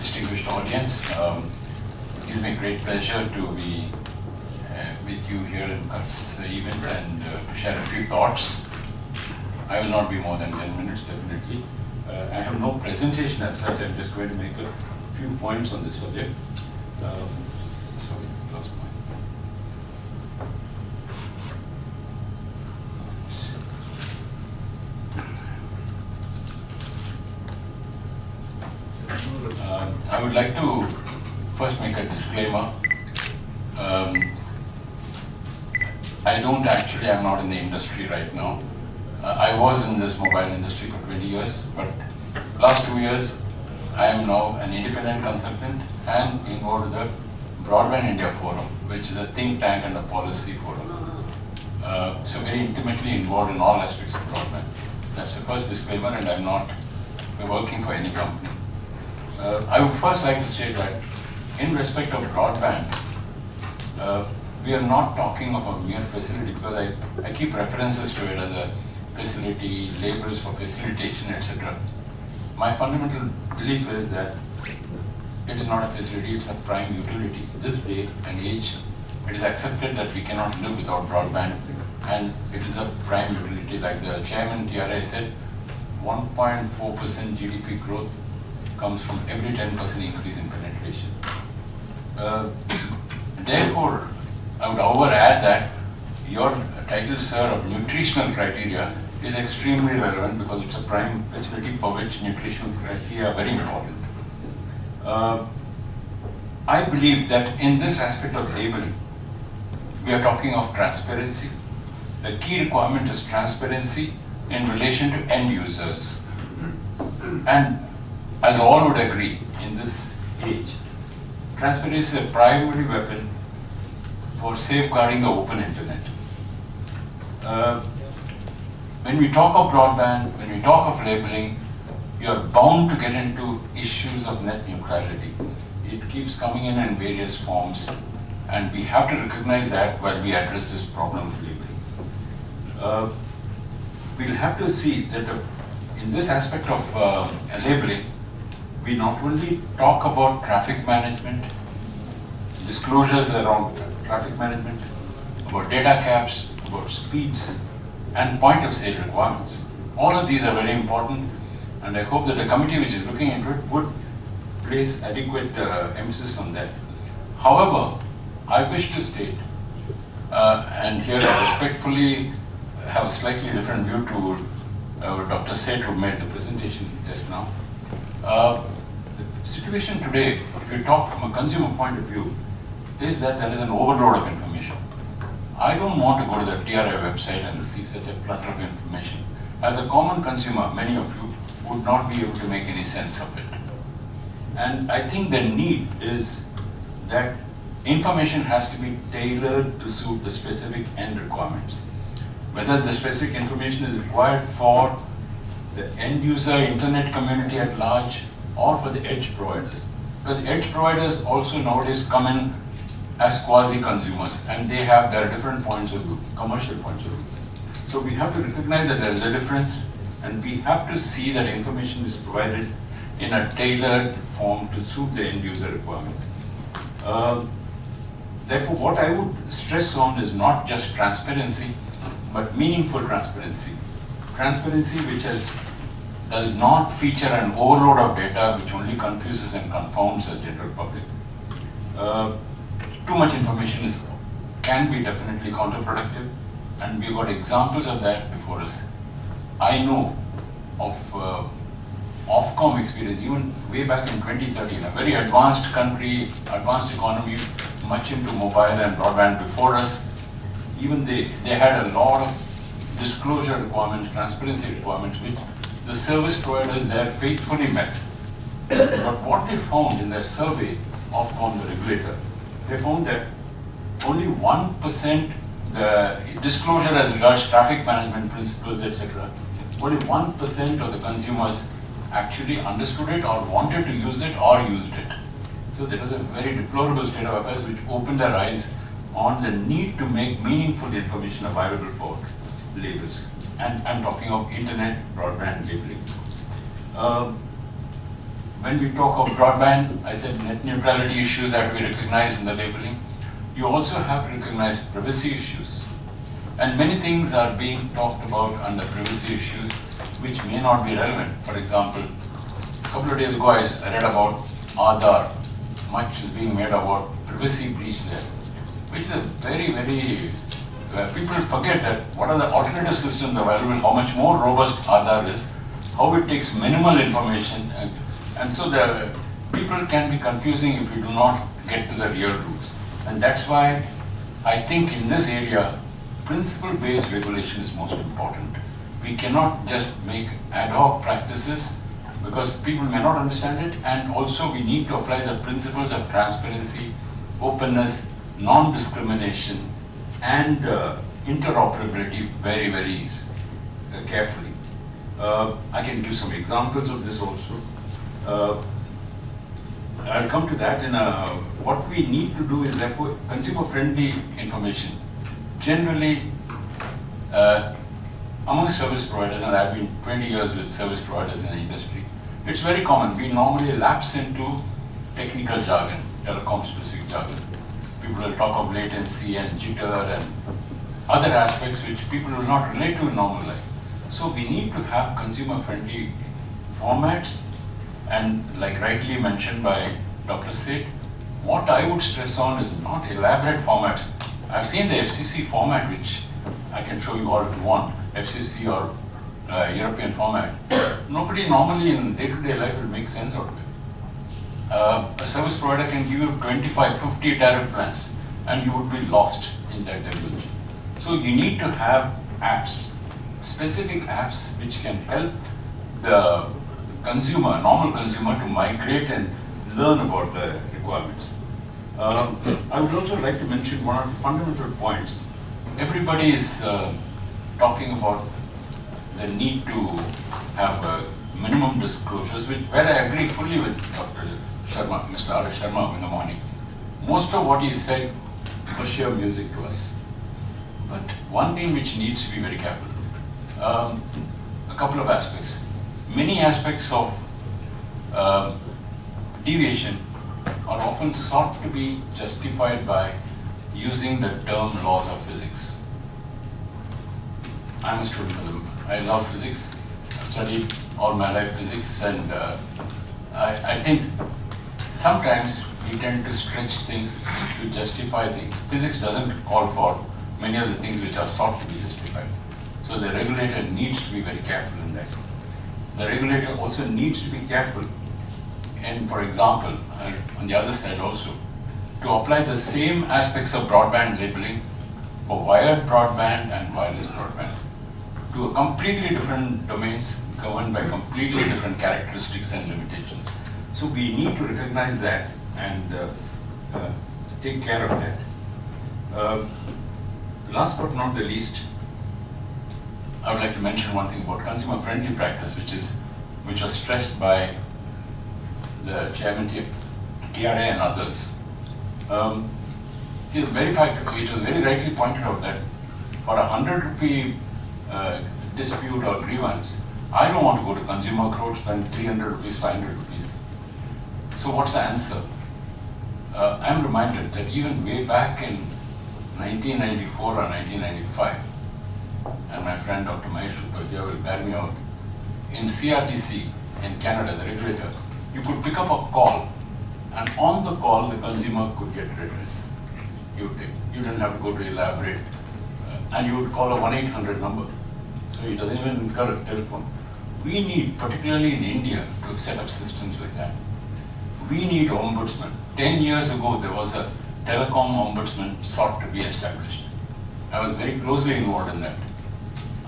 distinguished audience. It gives me a great pleasure to be with you here in Kurt's event and to share a few thoughts. I will not be more than 10 minutes, definitely. I have no presentation as such. I'm just going to make a few points on this subject. Sorry, lost my. I would like to first make a disclaimer. I'm not in the industry right now. I was in this mobile industry for 20 years, but last 2 years, I am now an independent consultant and involved with the Broadband India Forum, which is a think tank and a policy forum. So very intimately involved in all aspects of broadband. That's the first disclaimer, and I'm not working for any company. I would first like to state that in respect of broadband, we are not talking of a mere facility, because I keep references to it as a facility, labels for facilitation, etc. My fundamental belief is that it is not a facility, it's a prime utility. This day and age, it is accepted that we cannot live without broadband, and it is a prime utility. Like the chairman TRI said, 1.4% GDP growth comes from every 10% increase in penetration. Therefore, I would however add that your title, sir, of nutritional criteria is extremely relevant, because it's a prime facility for which nutritional criteria are very important. I believe that in this aspect of labeling, we are talking of transparency. The key requirement is transparency in relation to end users. And as all would agree in this age, transparency is a primary weapon for safeguarding the open internet. When we talk of broadband, when we talk of labeling, you are bound to get into issues of net neutrality. It keeps coming in various forms, and we have to recognize that while we address this problem of labeling. We'll have to see that in this aspect of labeling, we not only talk about traffic management, disclosures around traffic management, about data caps, about speeds, and point of sale requirements. All of these are very important, and I hope that the committee which is looking into it would place adequate emphasis on that. However, I wish to state, and here I respectfully have a slightly different view to Dr. Seth, who made the presentation just now. The situation today, if you talk from a consumer point of view, is that there is an overload of information. I don't want to go to the TRI website and see such a clutter of information. As a common consumer, many of you would not be able to make any sense of it. And I think the need is that information has to be tailored to suit the specific end requirements. Whether the specific information is required for the end user internet community at large or for the edge providers. Because edge providers also nowadays come in as quasi-consumers, and there are different points of view, commercial points of view. So we have to recognize that there is a difference, and we have to see that information is provided in a tailored form to suit the end user requirement. Therefore, what I would stress on is not just transparency, but meaningful transparency. Transparency which does not feature an overload of data which only confuses and confounds the general public. Too much information can be definitely counterproductive, and we've got examples of that before us. I know of Ofcom experience, even way back in 2013, a very advanced country, advanced economy, much into mobile and broadband before us. Even they had a lot of disclosure requirements, transparency requirements, which the service providers there faithfully met. But what they found in their survey, Ofcom, the regulator, they found that only 1%, the disclosure as regards traffic management principles, etc., only 1% of the consumers actually understood it or wanted to use it or used it. So there was a very deplorable state of affairs which opened their eyes on the need to make meaningful information available for labels. And I'm talking of internet broadband labeling. when we talk of broadband, I said net neutrality issues have to be recognized in the labeling. You also have to recognize privacy issues. And many things are being talked about under privacy issues which may not be relevant. For example, a couple of days ago I read about Aadhaar. Much is being made about privacy breach there, which is a very, people forget that what are the alternative systems available, how much more robust Aadhaar is, how it takes minimal information, and so the people can be confusing if you do not get to the real roots. And that's why I think in this area, principle-based regulation is most important. We cannot just make ad hoc practices because people may not understand it, and also we need to apply the principles of transparency, openness, non-discrimination, and interoperability very, very carefully. I can give some examples of this also. I'll come to that. What we need to do is therefore consumer-friendly information. Generally, among service providers, and I've been 20 years with service providers in the industry, it's very common. We normally lapse into technical jargon, telecom-specific jargon. People will talk of latency and jitter and other aspects which people will not relate to in normal life. So we need to have consumer-friendly formats, and like rightly mentioned by Dr. Seth, what I would stress on is not elaborate formats. I've seen the FCC format, which I can show you all if you want, FCC or European format. Nobody normally in day-to-day life will make sense out of it. A service provider can give you 25, 50 tariff plans, and you would be lost in that deluge. So you need to have apps, specific apps which can help the consumer, normal consumer, to migrate and learn about the requirements. I would also like to mention one of the fundamental points. Everybody is talking about the need to have minimum disclosures, where I agree fully with Dr. Sharma, Mr. R. Sharma in the morning. Most of what he said was sheer music to us. But one thing which needs to be very careful, a couple of aspects. Many aspects of deviation are often sought to be justified by using the term laws of physics. I'm a student of them. I love physics. I've studied all my life physics, and I think sometimes we tend to stretch things to justify things. Physics doesn't call for many of the things which are sought to be justified. So the regulator needs to be very careful in that. The regulator also needs to be careful, and for example, on the other side also, to apply the same aspects of broadband labeling for wired broadband and wireless broadband to a completely different domains governed by completely different characteristics and limitations. So we need to recognize that and take care of that. Last but not the least, I would like to mention one thing about consumer-friendly practice, which was stressed by the chairman, TRA, and others. See, it was very rightly pointed out that for a 100-rupee dispute or grievance, I don't want to go to consumer court, spend 300 rupees, 500 rupees. So what's the answer? I'm reminded that even way back in 1994 or 1995, and my friend Dr. Mahesh here will bear me out, in CRTC in Canada, the regulator, you could pick up a call, and on the call the consumer could get redress. You didn't have to go to elaborate, and you would call a 1-800 number. So he doesn't even incur a telephone. We need, particularly in India, to set up systems like that. We need ombudsman. 10 years ago, there was a telecom ombudsman sought to be established. I was very closely involved in that.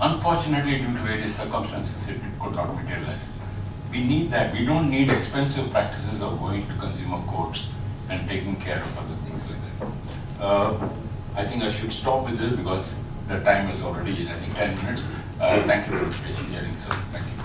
Unfortunately, due to various circumstances, it could not materialize. We need that. We don't need expensive practices of going to consumer courts and taking care of other things like that. I think I should stop with this because the time is already, I think, 10 minutes. Thank you for this patient hearing, sir. Thank you.